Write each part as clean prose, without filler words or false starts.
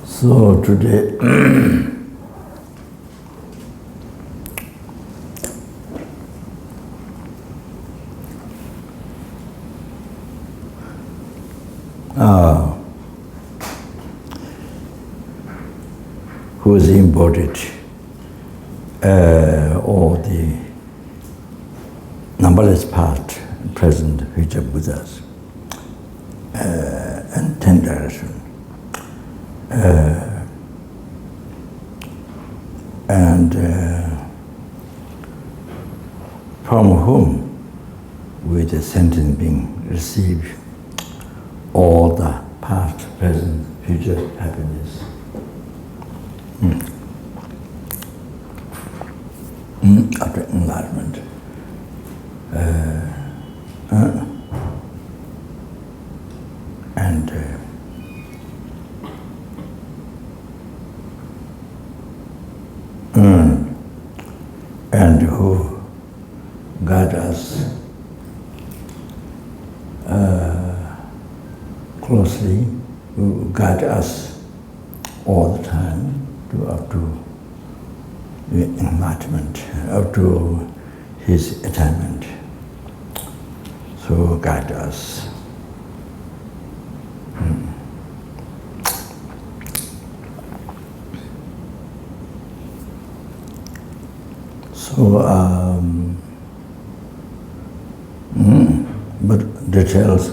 So today, who has embodied all the numberless past, present, future Buddhas and 10 directions. And from whom, with the sentient being, receive all the past, present, future happiness. After enlightenment. And who guide us closely, who guide us all the time up to the enlightenment, up to his attainment. So guide us. So, but details,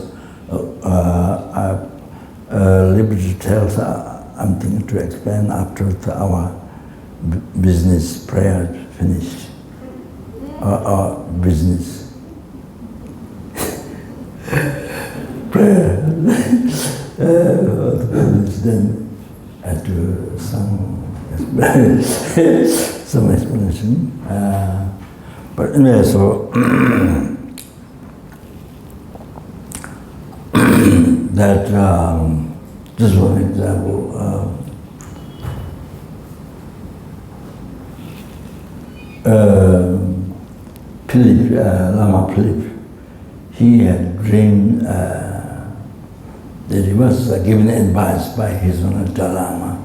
little details I'm thinking to explain after our business prayer finished. Our business prayer, then I do some explanation. But anyway, so that just one example. Lama Philip, he had dreamed that he was given advice by His Holiness Dalai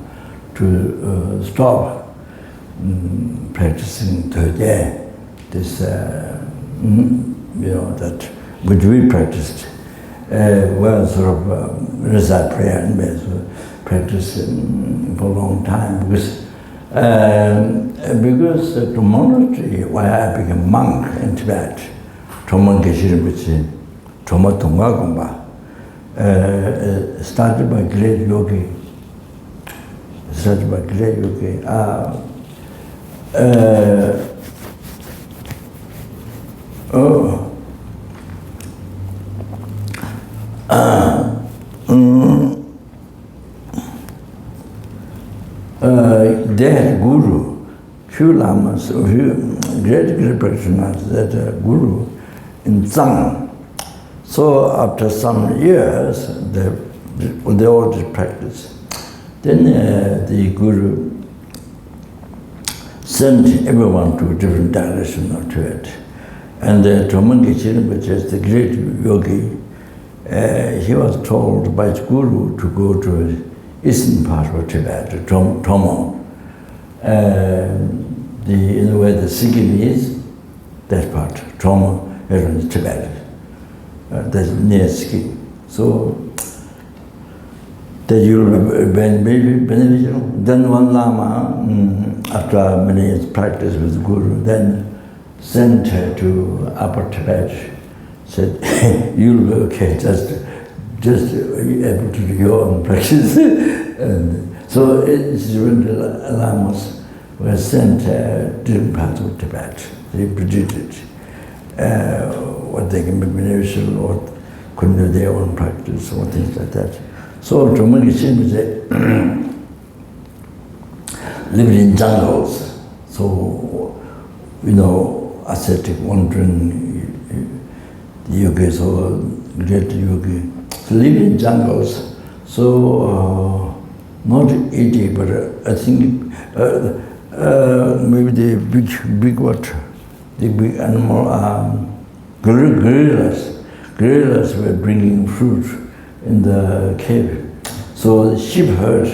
to stop practicing today, this, that which we practiced, well, sort of recite prayer and practice for a long time, because the monastery where I became monk in Tibet, started by great yogi. They had guru, few lamas, great practitioners, that guru in Zhang. So after some years, they all did practice. Then the guru sent everyone to a different direction of Tibet. And Tromangi, which is the great yogi, he was told by his guru to go to the eastern part of Tibet, to Tomo. Where the Sikkim is, that part, Tomo, is Tibet. That's near Sikkim. So that you'll be beneficial. Then one Lama, after many years practice with the guru, then sent her to Upper Tibet, said, you'll be okay, just able to do your own practice. And so it's when the Lamas were sent to different parts of Tibet. They predicted what they can be beneficial or couldn't do their own practice or things like that. So Tromangi lived in jungles. So, ascetic, wandering the yogis or great yogi. So lived in jungles. So not 80, but I think maybe the big what, the big animal, gorillas. Gorillas were bringing fruit in the cave. So the sheep herd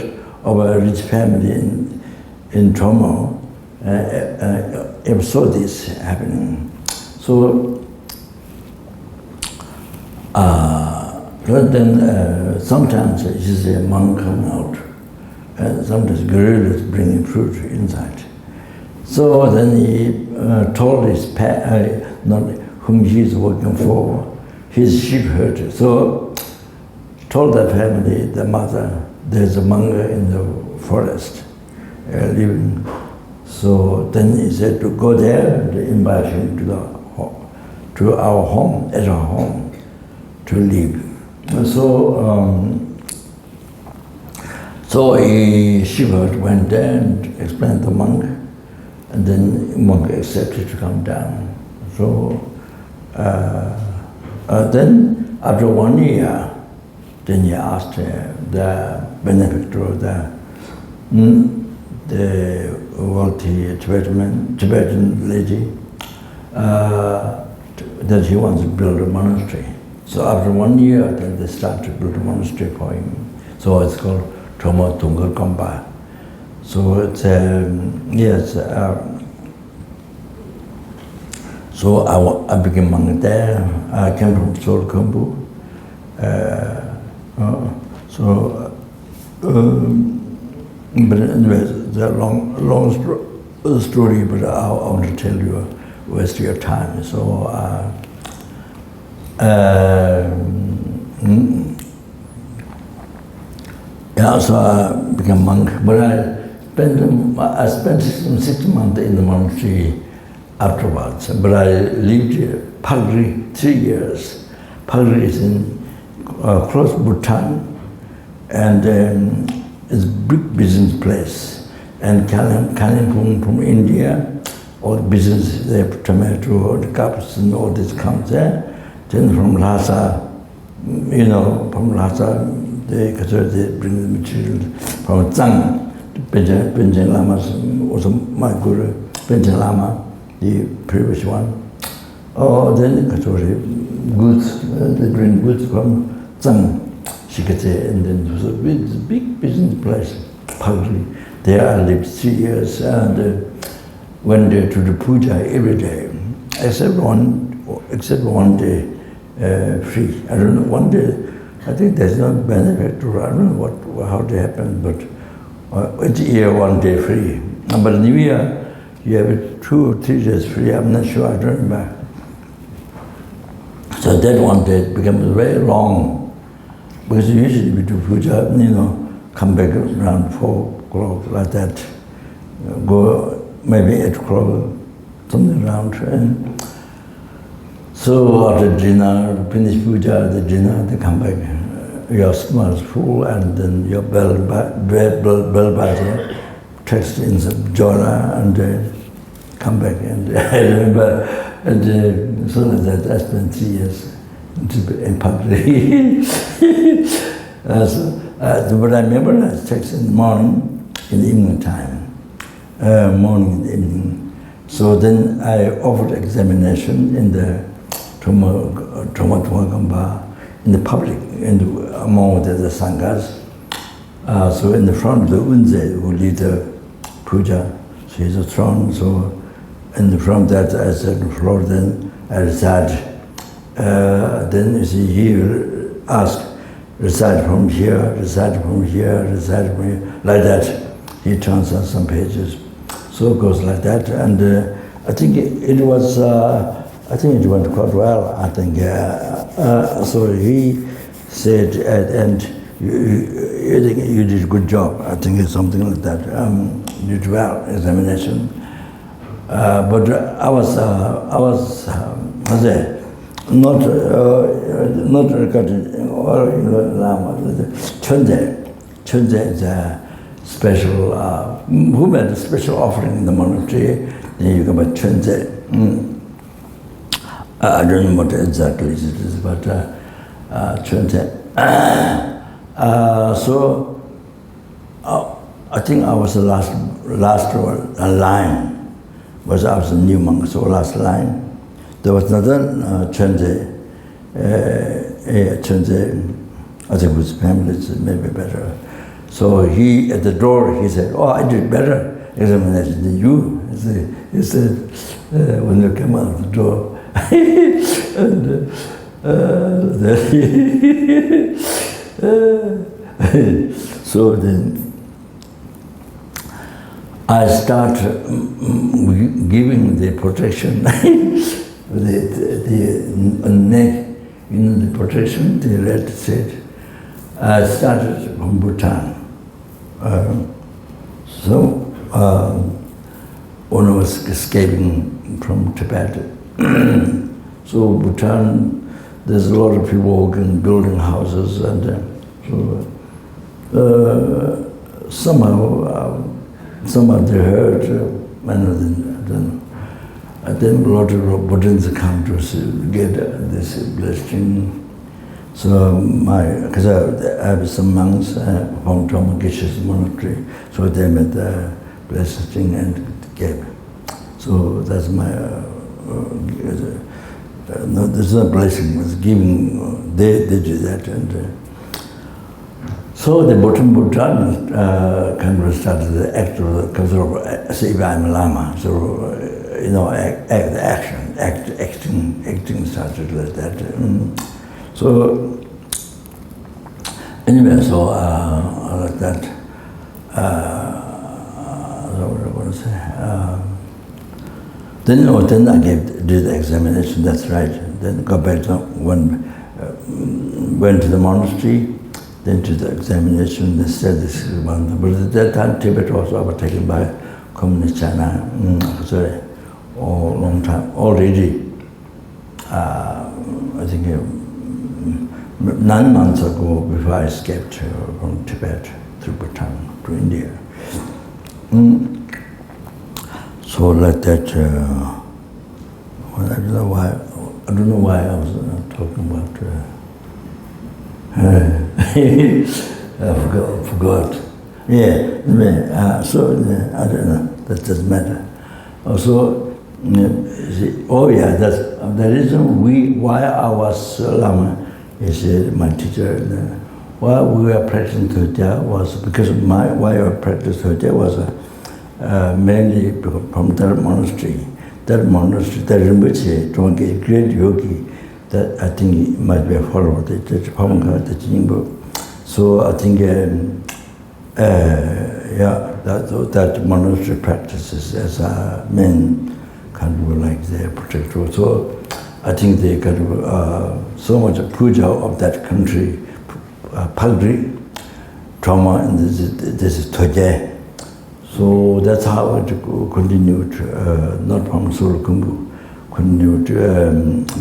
of a rich family in Tomo saw this happening. So then sometimes you see a monk coming out, and sometimes gorillas bringing fruit inside. So then he told his whom he is working for, his sheep herder. So told the family, the mother, there's a monk in the forest living. So then he said to go there and invite him to our home, at our home, to live. So a shepherd went there and explained to the monk, and then the monk accepted to come down. So then after 1 year, then he asked the benefactor, the wealthy Tibetan lady, that he wants to build a monastery. So after 1 year, then they start to build a monastery for him. So it's called Thomo Tungal Kompa. So it's yes. So I became monk there. I came from Seoul, Kambu. But anyway, it's a long story, but I want to tell you, waste your time. So yeah, so I became monk, but I spent 6 months in the monastery afterwards. But I lived Pagri 3 years. Pagri is in close Bhutan, and it's a big business place. And Kalimpong from India, all business, they have tomato, the cups, and all this comes there. Then from Lhasa, from Lhasa, they bring the material from Zhang. Benjen Lama was my guru, Benjen Lama, the previous one. Oh, then goods, they bring goods from Zhang, Shikate, and then it was a big business place, Pagri. There I lived 3 years and went there to the puja every day, except one day free. I don't know, one day, I think there's no benefactor, I don't know how it happened, but each year 1 day free. But New Year, you have 2 or 3 days free, I'm not sure, I don't remember. So that 1 day becomes very long, because usually we do puja, come back around 4 o'clock, like that, go maybe 8 o'clock, something around. And so after dinner, finish puja, the dinner, they come back. Your stomach is full, and then your bell buzzer text in some jora, and come back. And I remember, and so that I spent 3 years in Pagri. But I memorize text in the morning, in the evening time, morning and evening. So then I offered examination in the Thomo Gamba, in the public, among the sanghas. So in the front of the Unze, who lead the puja, so he's a throne. So in the front of that, I said, on the floor, then I recite. Then you see, he will ask, recite from here, recite from here, recite from here, like that. He turns on some pages. So it goes like that. And I think it was, I think it went quite well, I think. So he said, and you did a good job. I think it's something like that. You did well, examination. But I was not regarded or Lama. Chunze is a special, who made a special offering in the monastery, then you come by Chunze. I don't know what exactly it is, but Chunze. So I think I was the last line. I was a new monk, so last line. There was another Chenze, I think his family is maybe better. So he, at the door, he said, "Oh, I did better examination than you." He said, when you came out of the door. So then I start giving the protection, the neck, the protection, the red said. I started from Bhutan. When I was escaping from Tibet, so Bhutan, there's a lot of people working, building houses, and somehow they heard, and then a lot of Buddhists come to get this blessing. So because I have some monks from Troma Geshe's monastery, so they made the blessing and gave. So that's my, no, there's no blessing, it's giving, they did that. And so the Bhutan kind of started the act of the say I'm Lama, so acting started like that. So anyway, so like that. What I want to say. Then I did the examination. That's right. Then got back to went to the monastery. Then to the examination, they said this is one. But at that time, Tibet was overtaken by Communist China. Sorry, long time already. I think 9 months ago, before I escaped from Tibet through Bhutan to India. So like that. Well, I don't know why I was talking about. I forgot. Yeah. So I don't know. That doesn't matter. Also, the reason why I was Lama is my teacher. Why we were practicing Thotya was because why I practiced Thotya was mainly from that monastery. That monastery, that Rinpoche, a great yogi, that I think might be a follower, the Jingbo. So I think, that monastery practices as a main kind of like their protector. So I think they kind of so much puja of that country, Pagri, trauma, and this is Toje. So that's how it continued, not from Sulukumbu, continued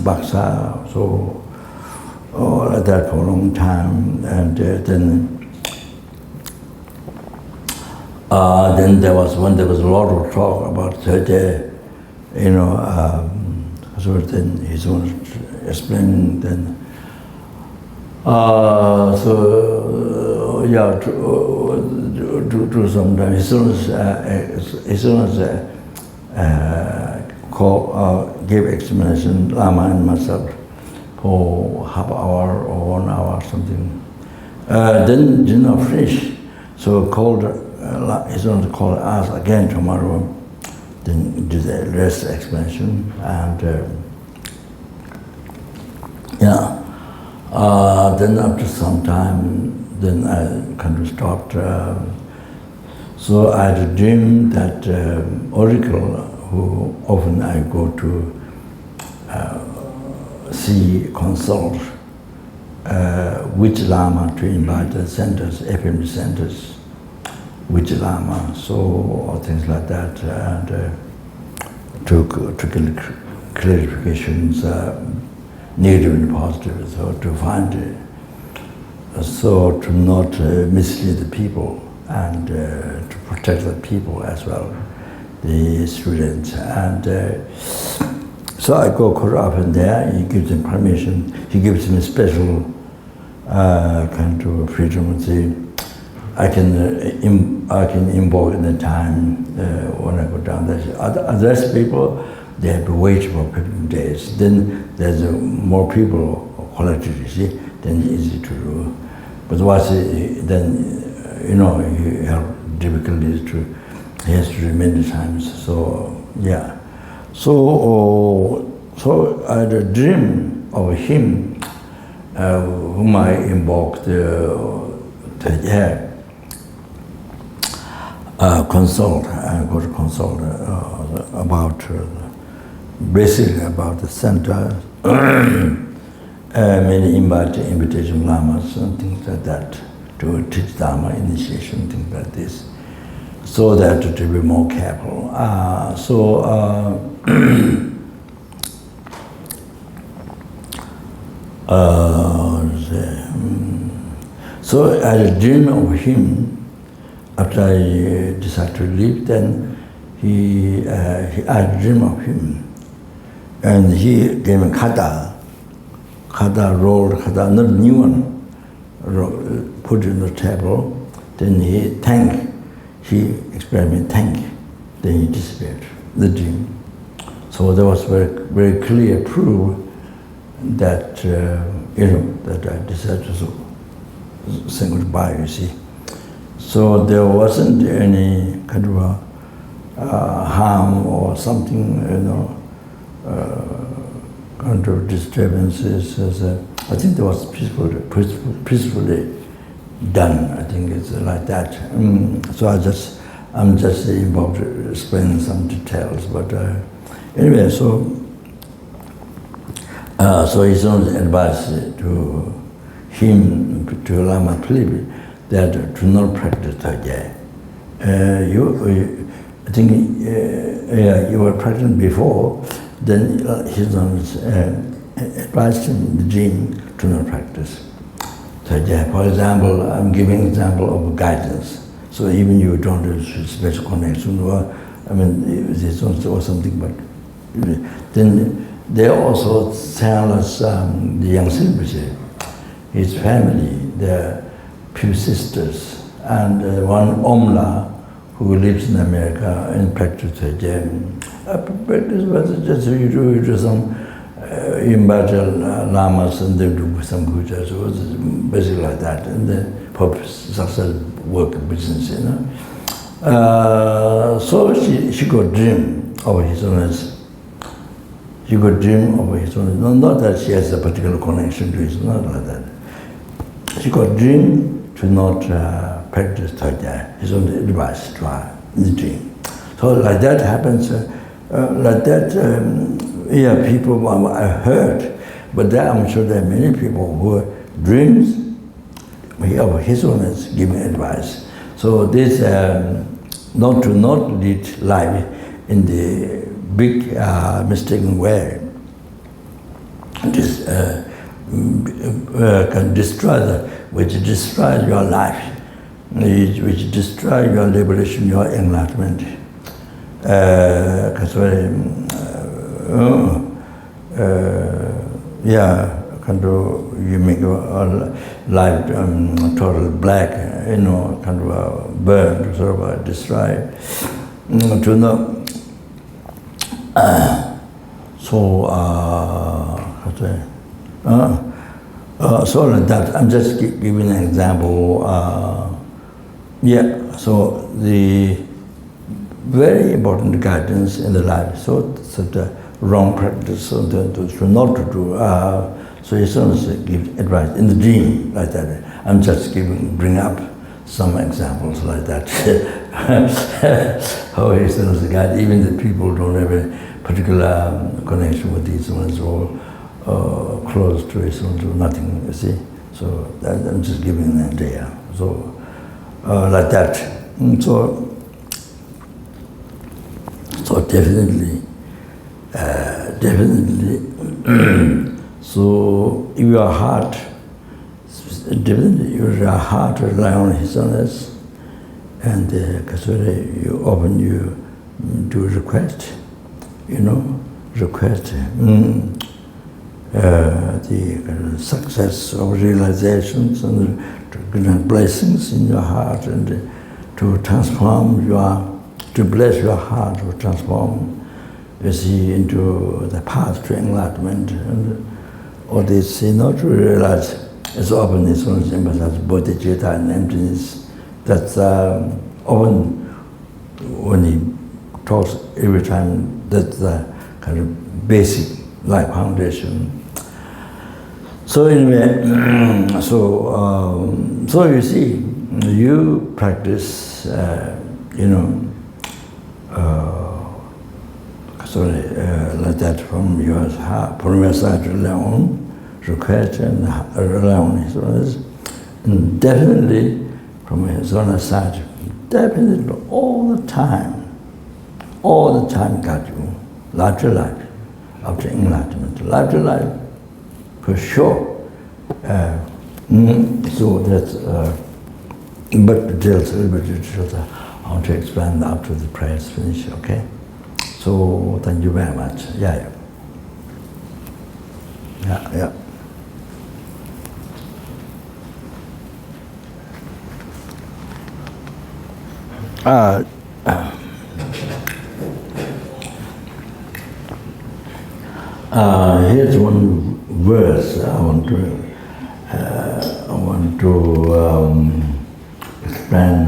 Baksa, so like that for a long time. And then there was a lot of talk about Toje, so then His Holiness explaining then. To some time, His Holiness gave explanation, Lama and myself, for half hour or 1 hour something. Then did not finish, so called His Holiness called us again tomorrow. Then do the rest explanation and then after some time, then I kind of stopped. So I had a dream that oracle, who often I go to consult which Lama to invite the centers, FPMT centers, which Lama, so things like that, and took clarifications, negative and positive, so to find so to not mislead the people and to protect the people as well, the students. And so I go quite often there, he gives them permission, he gives me special kind of freedom. I can invoke in the time when I go down there. Other people, they have to wait for 15 days. Then there's more people collected, you see, then easy to do. But then, you know, he have difficulties he has to do many times. So, yeah. So I had a dream of him, whom I invoked, consult. I got to consult about, basically about the center. Many invitation lamas and things like that to teach Dharma initiation, things like this, so that to be more careful. So I had a dream of him after I decided to leave. Then I had a dream of him, and he gave me rolled kata, not a new one, put it on the table. Then he explained me thank, then he disappeared, the dream. So there was very, very clear proof that, that I decided to say goodbye, you see. So there wasn't any kind of harm or something, kind of disturbances. I think there was peacefully done. I think it's like that. So I'm just about to explain some details. But anyway, so his own advice to him, to Lama Philippe, that to not practice Tajai. I think you were practicing before. Then his own advised him in the dream to not practice Tajai. For example, I'm giving example of guidance. So even you don't have special connection, or this or something, but then they also tell us the young Rinpoche, his family, their few sisters, and one Omla who lives in America and practices Tajai. Practice was just you do some lamas and they do some puja, so it's basically like that, and then for successful work business, So she got dream of His Holiness. She got dream of His Holiness. Not that she has a particular connection to His, not like that. She got dream to not practice Tajai. His own advice to her in the dream. So like that happens. Like that, people I heard, but I'm sure there are many people who dreams of His Holiness giving advice. So this not lead life in the big mistaken way. This can destroy which destroys your life, which destroys your liberation, your enlightenment. You make your life total black, kind of burned, sort of destroyed. To know. So like that. I'm just giving an example. So the very important guidance in the life. So the wrong practice, so not to do. So His Holiness gives advice in the dream like that. I'm just bring up some examples like that. How His Holiness guide, even the people don't have a particular connection with His Holiness or close to His Holiness or nothing. You see. So I'm just giving an idea. So like that. So definitely. So if your heart, definitely your heart rely on His Holiness, and you open, you do request, request. the success of realizations and blessings in your heart, and to transform to bless your heart, to transform you see into the path to enlightenment, and all this, to realize as openness, as bodhicitta and emptiness. That's often when he talks every time, that's the kind of basic life foundation. So anyway, so you see, you practice, like that from your heart, from your side, rely on request and rely on His Holiness, and definitely from His Holiness side, definitely all the time got you, life to life, after enlightenment, life to life, for sure. So that's, but details, a little bit details, I want to explain after the prayer is finished, okay? So thank you very much. Yeah. Here's one verse I want to explain.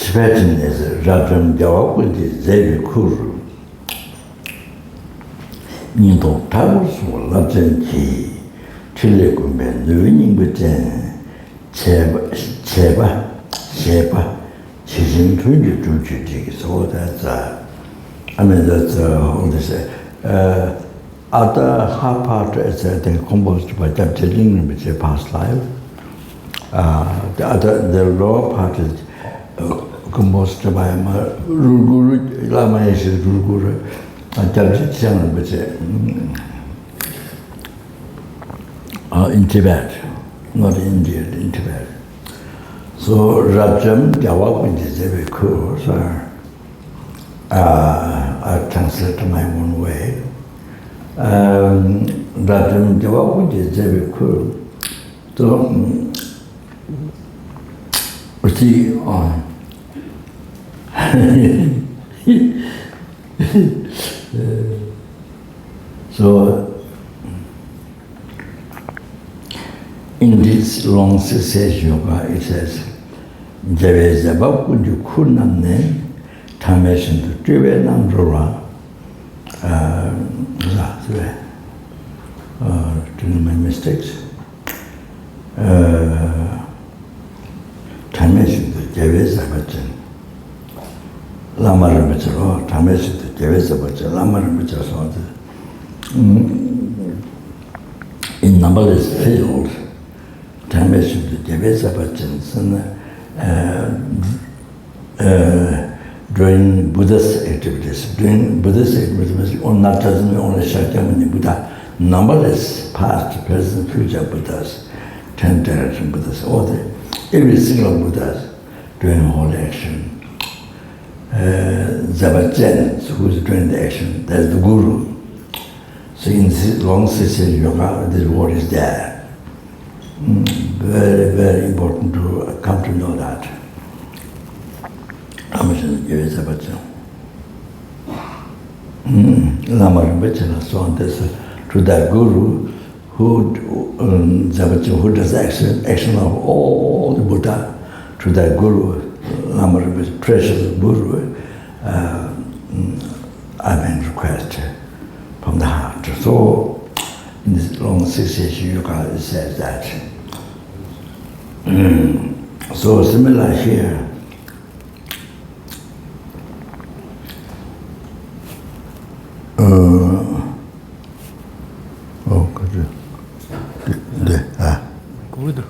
Tibetan is Rajam Jawakunji Zevi Kuru. Nindo Tabusu Lajan Ki Chilekumbe Nuininguten Cheba Chijin Tunju Tuji. So that's that's how they say. Other half part is composed by Jabjeling, which is past life. The lower part is composed by Guru, Lama is Guru, and Jabjeling, which is in Tibet, not in India, in Tibet. So Rajam Jawab, which is very cool, so I translate my own way. Rajam Jawab, which is very cool. So, we see on. So, in this long succession yoga, it says, Jave Zabab Kunju Kunamne, Tameshin to Tibe Namdora, to my mistakes. Tameshin to Jave Zabachan, Lama Ramacharo, Tameshin to Jave Zabachan, Lama Ramacharo. In numberless fields, Tameshin to Jave Zabachan, doing Buddhist activities. Doing Buddhist activities, not doesn't mean only Shakyamuni Buddha, numberless past, present, future Buddhas, 10 direction Buddhas, every single Buddha doing holy action. Zabachen, who is doing the action, that's the Guru. So in this long session yoga, this word is there. Very, very important to come to know that. Lama Rinpoche, so on, to that Guru who does action of all the Buddha, to that Guru, Lama Rinpoche, precious Guru, I made request from the heart. So in this long succession yoga, it says that. So similar here. Good.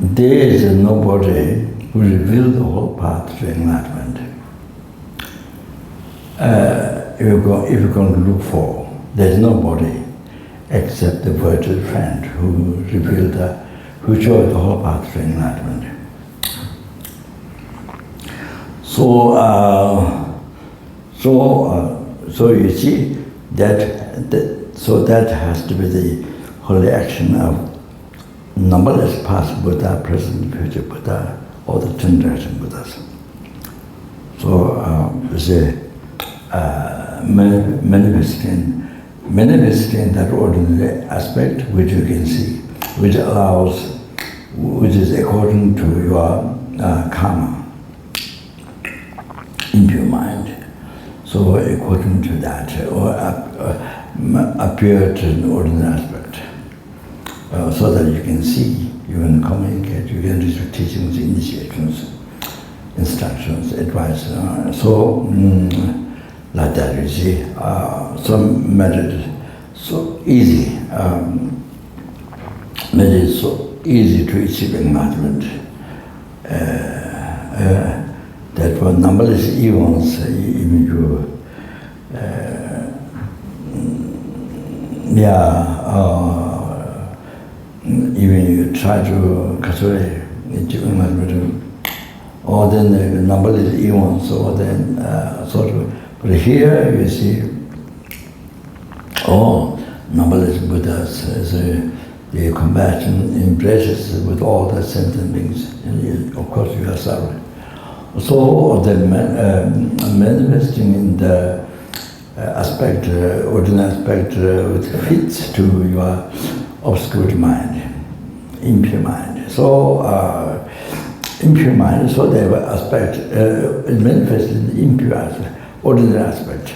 there is nobody who revealed the whole path to enlightenment. If you're going to look for, there's nobody except the virtual friend who revealed, who showed the whole path to enlightenment. So you see that has to be the holy action of numberless past Buddha, present, future Buddha, or the 10 generation Buddhas. So manifesting that ordinary aspect which you can see, which is according to your karma, impure mind. So according to that, or appear to an ordinary aspect, so that you can see, you can communicate, you can receive teachings, initiations, instructions, advice. Like that, you see, so easy, so easy to achieve enlightenment. That for numberless eons, even you, even you try to achieve enlightenment, or then the numberless eons, or then sort of. But here you see, numberless Buddhas, the compassion embraces with all the sentient beings, and of course you are sorry. So the manifesting in the aspect, ordinary aspect, which fits to your obscure mind, impure mind. So impure mind, so the aspect is manifested in the impure aspect. Ordinary aspect.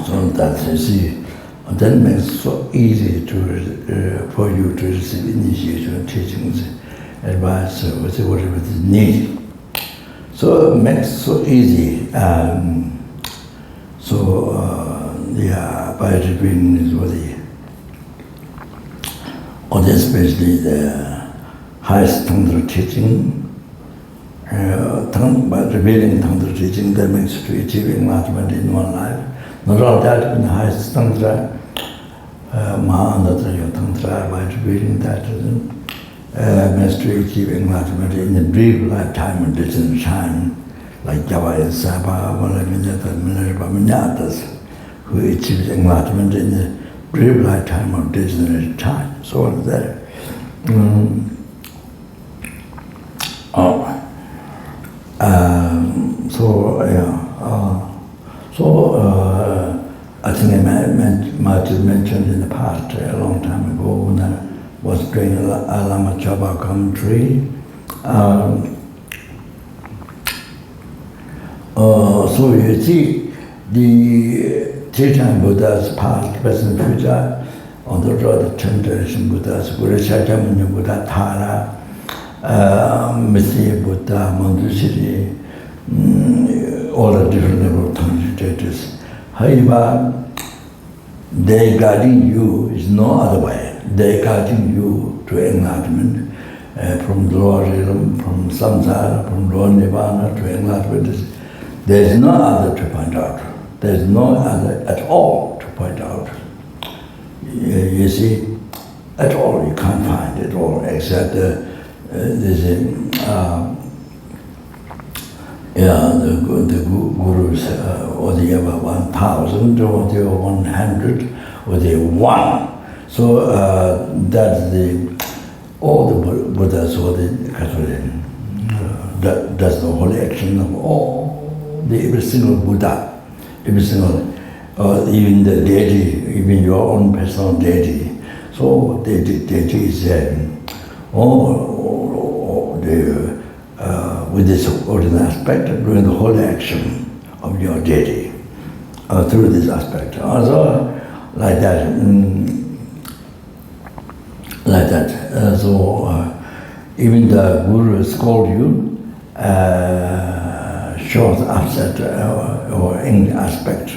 So that you see, that makes it so easy to for you to receive initiation, teachings, advice, whatever is needed. So it makes it so easy. By revealing this body, or especially the highest Tantra teaching. By revealing Tantra teaching, that makes to achieve enlightenment in one life. Not all that in the highest Tantra, Mahanatra Tantra, by revealing that makes to achieve enlightenment in a brief lifetime and distant time, like Java and Sapa, Minyata, who achieves enlightenment in a brief lifetime of distant time. So that. I think I might have mentioned in the past, a long time ago, when I was doing a Lama Chaba commentary. So you see, the three-time Buddhas, past, present, future, on the road, the 10 generation Buddhas, Buddha Shakyamuni Buddha, Tara, Messiah Buddha, Manjushri, all the different level of translators. However, their guiding you is no other way. They're guiding you to enlightenment, from the lower realm, from samsara, from lower nirvana to enlightenment. There's no other to point out. There's no other at all to point out. You see, at all, you can't find it all, except the gurus, or they have 1,000, or they have 100, or they have 1. So that's all the Buddhas, or the Catholic, that's the holy action of every single Buddha, every single, even the deity, even your own personal deity. So the deity is with this ordinary aspect, doing the whole action of your deity through this aspect. Also, like that, even the guru scold you, shows upset or angry aspect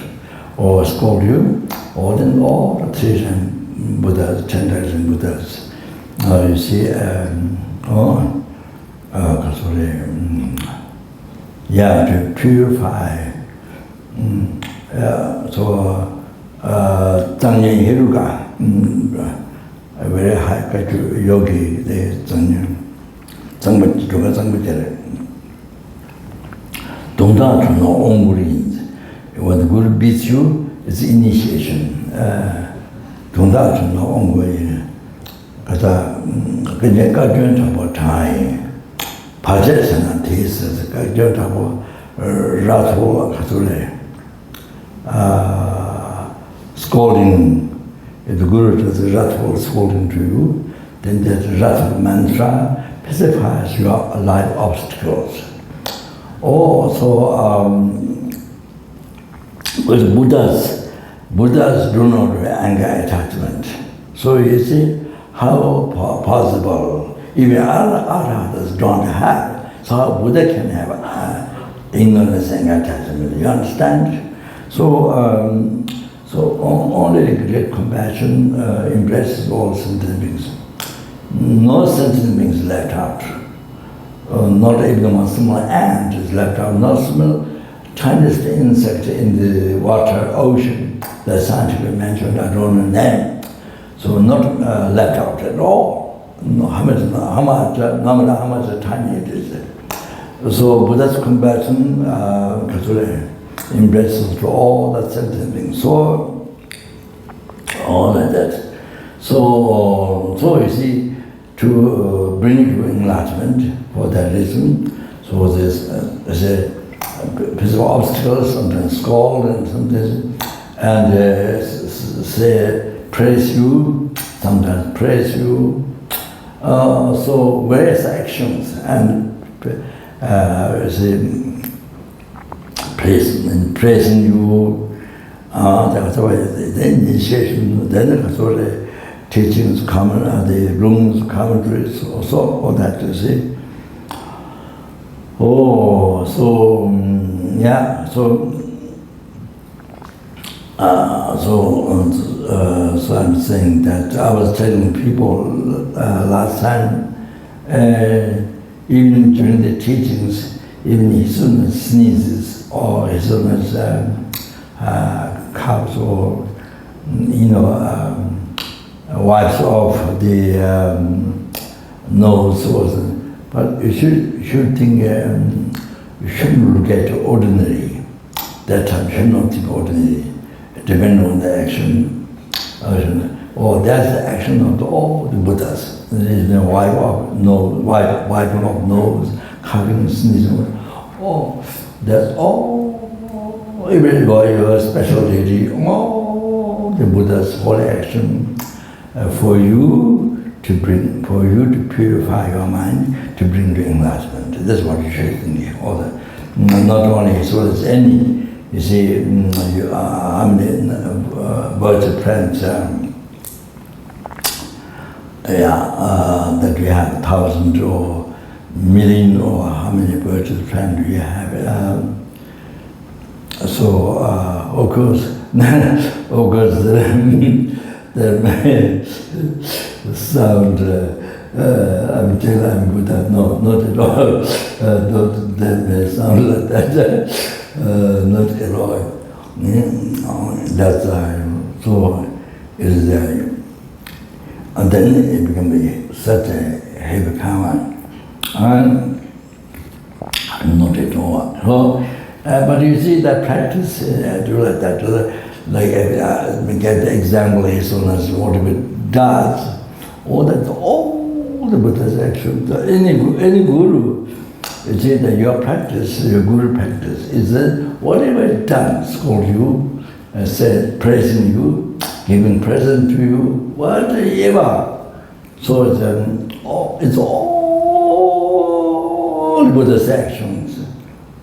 or scold you, or then all the tradition Buddhas, 10,000 Buddhas. You see, to purify. Tangyen Hiruga, a very high yogi, they Tangyen Zangmajere. Don't know Ongurins. When the Guru beats you, it's initiation. Don't know Ongurins. Because I got about time. Pajas and thesis, I got about Ratho Katule. Scolding, if the Guru does a wrathful scolding to you, then that wrathful mantra pacifies your life obstacles. Also, with Buddhas do not have anger attachment. So you see how possible, even Arhats don't have, so how Buddha can have ignorance and attachment, you understand? So only great compassion embraces all sentient beings. No sentient beings left out. Not even a small ant is left out. Not small, tiniest insect in the water, ocean, the scientific mentioned, I don't know the name. So not left out at all. No, how much tiny it is. So Buddha's compassion, embraces to all the sentient beings. So, all like that. So you see, to bring you to enlightenment for that reason, so there's a piece of obstacles, sometimes scold and sometimes, and say, praise you, sometimes praise you. So various actions and praising you, that's why the initiation, then the teachings, the rooms, commentaries, also all that, you see. So I'm saying that I was telling people last time, even during the teachings, even His Holiness sneezes, or His Holiness coughs, or wipes off the nose, but you should think you shouldn't look at ordinary. That time you should not think ordinary. Depending on the action, or that's the action of all the Buddhas. There is no wiping of nose, coughing, sneezing. That's all. Even by your special deity, all the Buddha's holy action for you to purify your mind, to bring to enlightenment. That's what you should think. Not only so as any. You see, how many birds of friends that we have, 1,000 or million, or how many birds of friends we have. Of course, the sound, Amitabha Buddha, no, not at all. That may sound like that. Not at all. That's so it is there. And then it becomes such a heavy karma. And not at all. So, but you see that practice, do like that, like we get the example, His Holiness, what it does, all the Buddha's action, any guru. You see that your practice, your guru practice, is that whatever it does, scold you, said, praising you, giving present to you, whatever. So it's all Buddha's actions.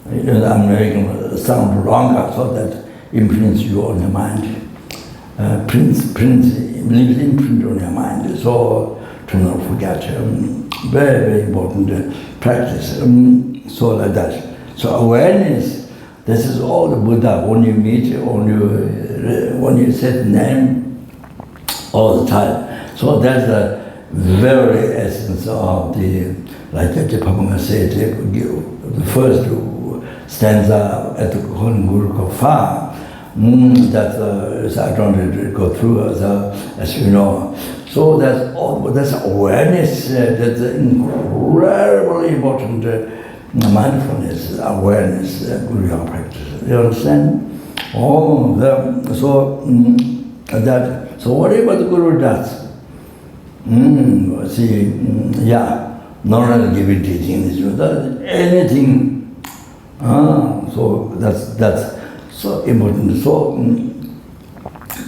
I'm making it sound longer so that imprints you on your mind. Leaves imprint on your mind. So to not forget. Very, very important practice. So like that. So awareness This is all the Buddha. When you meet, when you say the name, all the time. So that's the very essence of the, like Amitabha said, the first stanza at the Guru Kofa. So I don't go through as you know. So that's awareness. That's incredibly important. Mindfulness, awareness, Guru Yoga practice. You understand? So whatever the Guru does, not only giving teaching, anything. So that's so important. So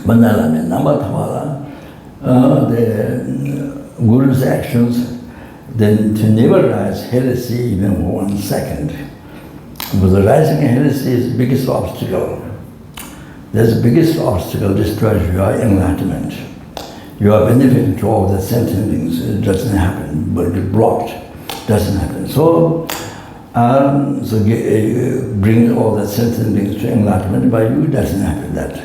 Manala number the Guru's actions, then to never rise heresy even for 1 second. Because the rising heresy is the biggest obstacle. That's the biggest obstacle destroys your enlightenment. You are benefiting to all the sentient things. It doesn't happen, but it's blocked. Doesn't happen. So bring all the sentient things to enlightenment, but you doesn't happen that.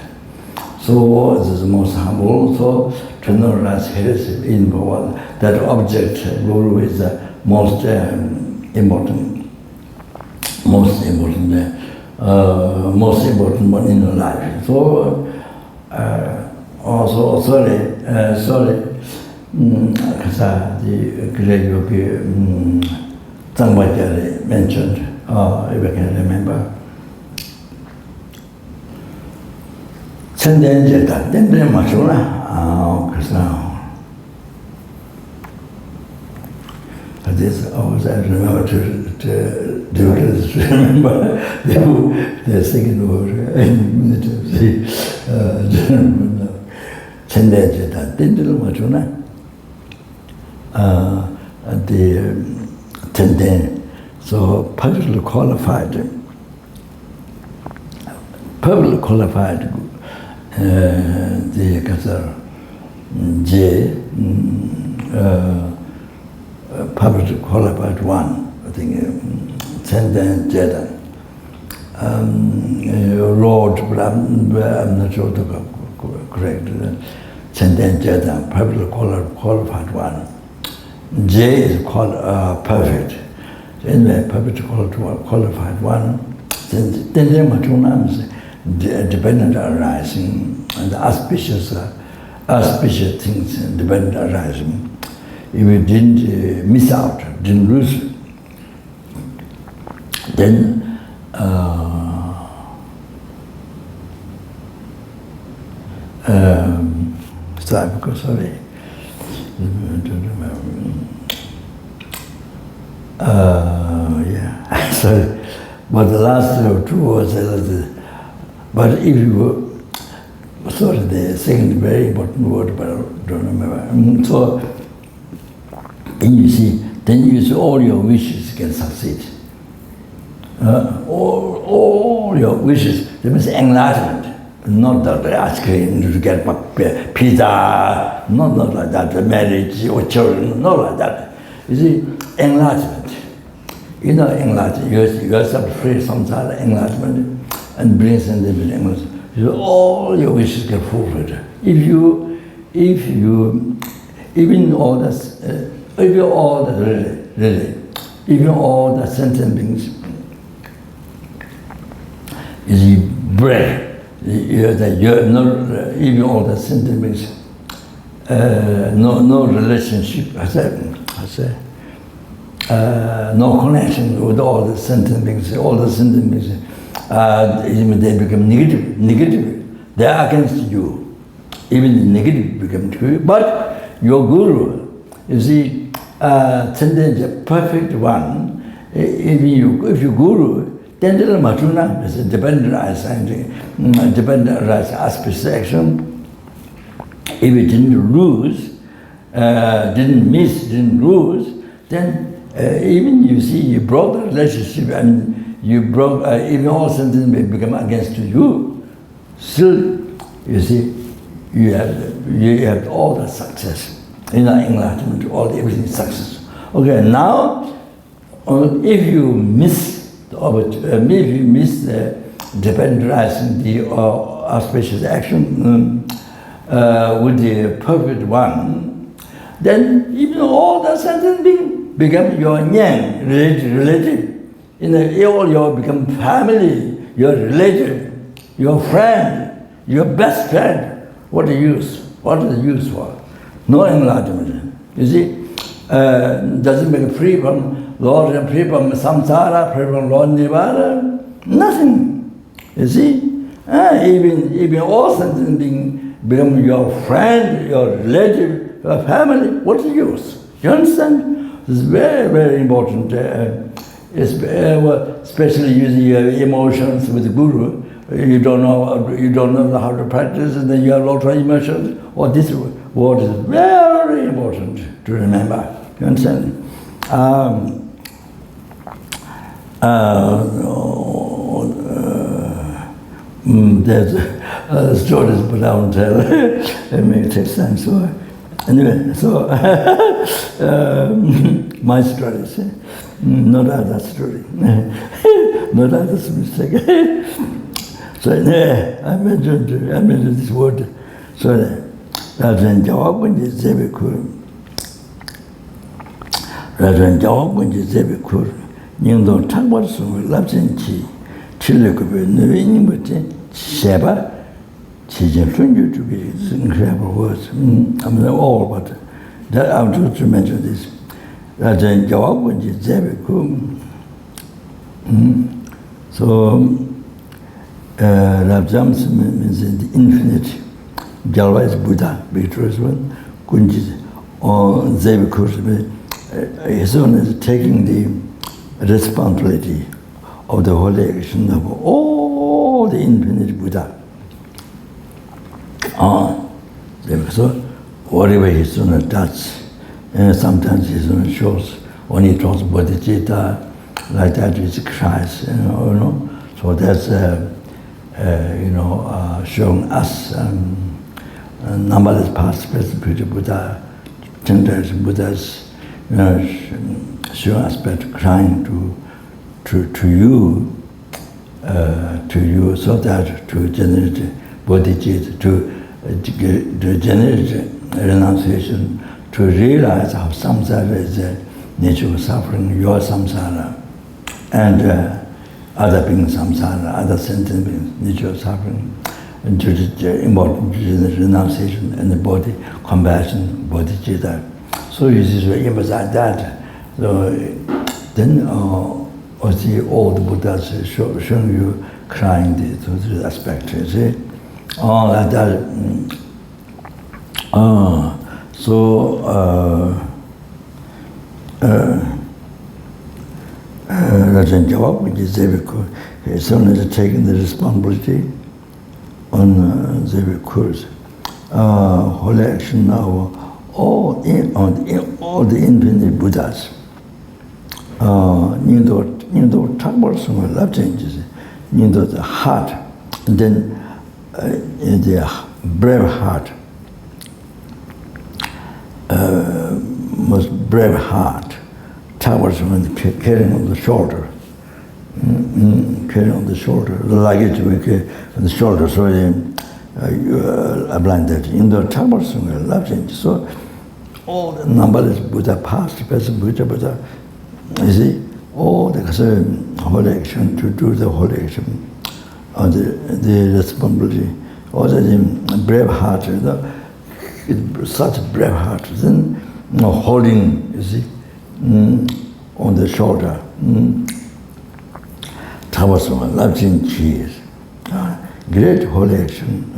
So this is the most humble. So to not rise heresy in Bhagavan, that object Guru is the most important one in your life. So also sorry, the great yogi Zangvajari mentioned, if I can remember. Chandenjeta, then Machuna, Krishna. This always I remember to remember the second word. Chandenjeta, then Machuna. The Tenden, so perfectly qualified, the Kasar J, perfectly qualified one, I think, Tenden Jedan. Lord, but I'm not sure to correct, Tenden Jedan, perfectly qualified one. J is called perfect. So anyway, perfect qualified one. Then there are two names, dependent arising, and auspicious things, dependent arising. If you didn't miss out, didn't lose, then sorry. Sorry, but the last two words, but if you sorry, the second very important word, but I don't remember. So, then you see all your wishes can succeed. All your wishes, that means enlightenment. Not the ice cream to get pizza, not like that, the marriage or children, not like that. You see, enlightenment. You know, enlightenment, you are free from that enlightenment and brings in the enlightenment. So all your wishes get fulfilled. If you, even all the, even all the sentient beings, you see, bread. You're not, even all the sentient beings, no relationship, I say, no connection with all the sentient beings. All the sentient beings, they become negative. They are against you. Even the negative become true. But your guru, you see, the perfect one. If you guru, then the matuna is a dependent aspect action. If it didn't lose, didn't miss, didn't lose, then even you see you broke the relationship and you broke, even all sentences may become against you. Still, you see, you have all the success. In enlightenment, everything is success. Okay, now, if you miss the dependentizing the auspicious action with the perfect one, then even all the sentient beings become your nyan, relative. All your become family, your relative, your friend, your best friend. What the use? What is the use for? No enlightenment. You see, doesn't make free from Lord and free from samsara, free from Lord Nirvana. Nothing. You see, even all sentient beings become your friend, your relative, your family. What's the use? You understand? This is very, very important. Especially using your emotions with the guru. You don't know how to practice, and then you have a lot of emotions. Or this word is very important to remember. You understand? There's stories, but I won't tell. It may take time. So anyway, so my stories, not other story, not others' mistake. So I mentioned this word. So Rajan Jawab Bunji Zebikur, Rajan Jawab Bunji Zebikur, Ningdo Tangwar Sung Lapsen Chi, Chilikubi, Nuinimuti, Sheba, Chijin Funju to be incredible words. I mean, all, but that I want to mention this. Rajan Jawab Bunji Zebikur. So, Rajams means the infinite. Jalwa is Buddha, victorious one. Kunji or Zebikur, His Holiness is taking the responsibility of the holy action of all the infinite Buddha. So whatever His Holiness does, sometimes His Holiness shows when He talks bodhicitta, like that is Christ, you know. So that's showing us numberless past, present, future Buddha, tenders Buddhas, showing aspect crying to you, so that to generate bodhicitta, to generate renunciation, to realize how samsara is the nature of suffering, your samsara, and other beings samsara, other sentient beings, nature of suffering, and to the important renunciation and the body, compassion, bodhicitta. So you see, so emphasize that. So then see all the Buddhas showing you crying to the aspect, you see. Like that. Rajan Jawab, which is Zebikur, His Holiness is taking the responsibility on Zebikur's holy action now, all the infinite Buddhas. Nindo Takbar Sungha love changes, Nindo the heart, and then the brave heart, most brave heart. Towers when carrying on the shoulder, carrying on the shoulder, the luggage we carry on the shoulder. So I blind that in the towers, love change. So all the numberless Buddha, past, present Buddha, you see, all the holy action to do the holy action, the responsibility, all the brave heart, such brave heart, then holding, you see. On the shoulder, Tawasuma, Lapsin Chi, great holy action,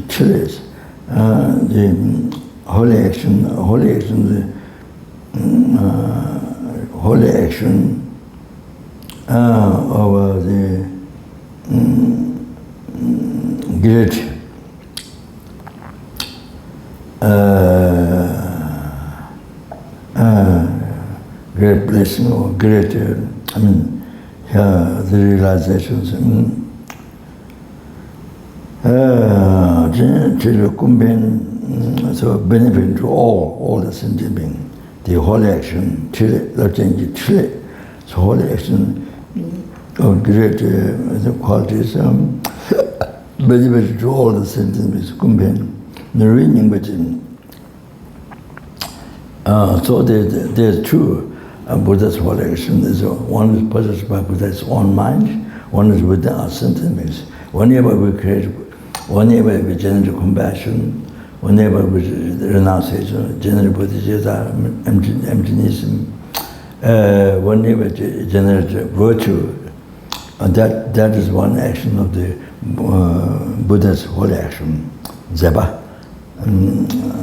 Chiles, the holy action, over the great great blessing or great, the realizations. So benefit to all the sentient beings. The holy action, so holy action great qualities, very, very to all the sentiments, kumpen, the reading within. So there's two Buddha's holy action. One is possessed by Buddha's own mind, one is within our sentiments. Whenever we create, whenever we generate compassion, whenever we renunciation, generate bodhicitta, emptiness, whenever we generate virtue, that is one action of the Buddha's holy action, Zopa.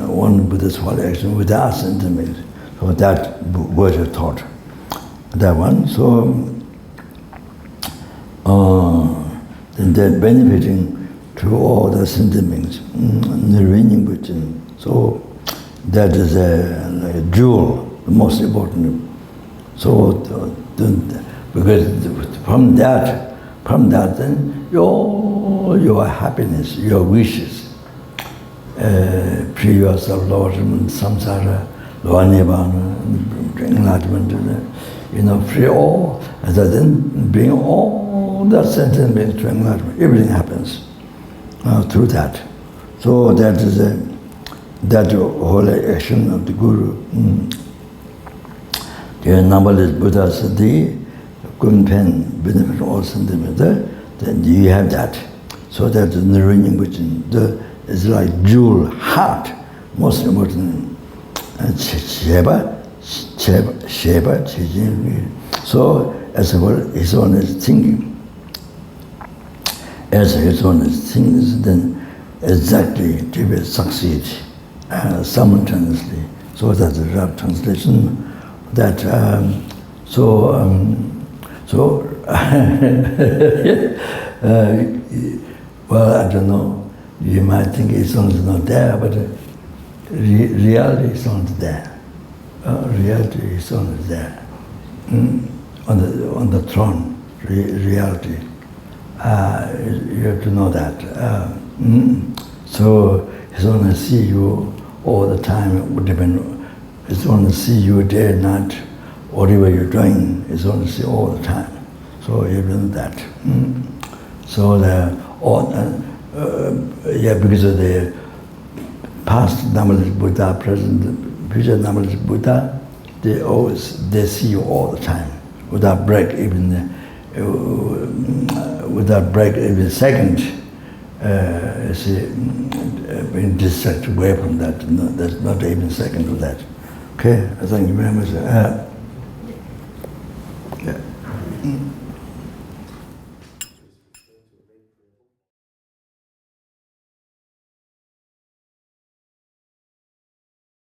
One Buddha's holy action without sentiment. So that virtue thought, that one. So then they're benefiting to all the sentiments, the reading within. So that is a jewel, the most important. So because from that then your happiness, your wishes, free yourself, Lord, samsara, lower nirvana, enlightenment, free all, and then bring all the sentiments to enlightenment. Everything happens through that. So that is that holy action of the Guru. The numberless Buddhas, the Kunpen, benefit all sentiments. Then you have that. So that is the reading within. It's like jewel, heart, most important. Sheba. So as well, His Holiness thinking. As His Holiness thinks, then exactly to be succeed simultaneously. So that's the rough translation. That well, I don't know. You might think His Holiness is not there, but reality is not there. Reality is not there. On the throne, reality. You have to know that. So His Holiness see you all the time. It would depend. His Holiness see you day and night, whatever you're doing. His Holiness see all the time. So you have to know that. So because of the past numberless Buddha, present, future numberless Buddha, they see you all the time, without break even second. Being distracted away from that. No, there's not even a second of that. Okay, thank you very much. Yeah.